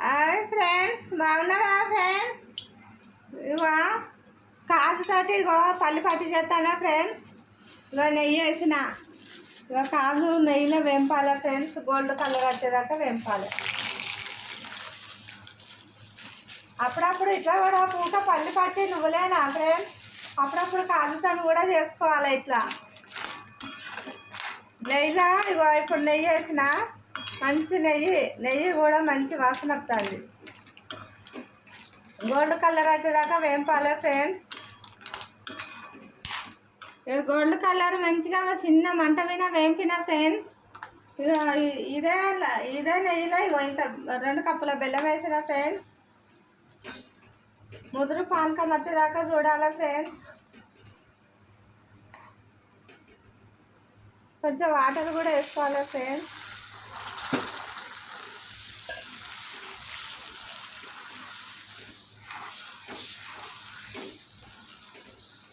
Hi friends, బాగున్నారా friends? ఇగో కాజుతోటి ఇగో పల్లి పట్టి చేస్తానా ఫ్రెండ్స్. ఇగో నెయ్యి వేసిన, ఇగో కాజు నెయ్యిలో వేంపాలి ఫ్రెండ్స్. గోల్డ్ కలర్ వచ్చేదాకా వేంపాలి. అప్పుడప్పుడు ఇట్లా కూడా పూట పల్లి పట్టి నువ్వులేనా ఫ్రెండ్స్, అప్పుడప్పుడు కాజుతో కూడా చేసుకోవాలి ఇట్లా నెయ్యిలో. ఇగో ఇప్పుడు నెయ్యి వేసిన, మంచి నెయ్యి కూడా మంచి వాసన వస్తుంది. గోల్డ్ కలర్ వచ్చేదాకా వేంపాలి ఫ్రెండ్స్. గోల్డ్ కలర్ మంచిగా చిన్న మంట మీద వేంపిన ఫ్రెండ్స్. ఇదే నెయ్యిలో ఇగో ఇంత 2 కప్పుల బెల్లం వేసిన ఫ్రెండ్స్. ముదురు పానకం వచ్చేదాకా చూడాలి ఫ్రెండ్స్. కొంచెం వాటర్ కూడా వేసుకోవాలి ఫ్రెండ్స్.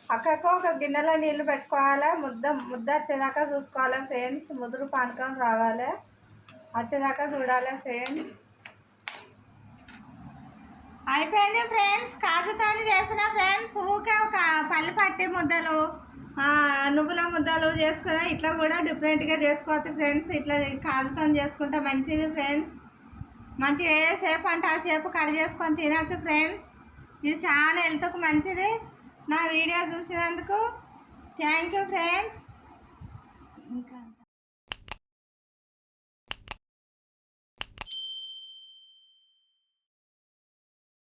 పక్కకు ఒక గిన్నెలో నీళ్ళు పెట్టుకోవాలి. ముద్ద వచ్చేదాకా చూసుకోవాలి ఫ్రెండ్స్. ముదురు పానకం రావాలి, వచ్చేదాకా చూడాలి ఫ్రెండ్స్. అయిపోయింది ఫ్రెండ్స్. కాజుతో చేసిన ఫ్రెండ్స్. ఊకే ఒక పల్లి పట్టి ముద్దలు, నువ్వుల ముద్దలు చేసుకుని ఇట్లా కూడా డిఫరెంట్గా చేసుకోవచ్చు ఫ్రెండ్స్. ఇట్లా కాజుతో చేసుకుంటే మంచిది ఫ్రెండ్స్. మంచిగా ఏ షేప్ అంటే ఆ షేప్ కట్ చేసుకొని తినచ్చు ఫ్రెండ్స్. ఇది చాలా హెల్త్కు మంచిది. నా వీడియో చూసినందుకు థ్యాంక్ యూ ఫ్రెండ్స్. ఇంకా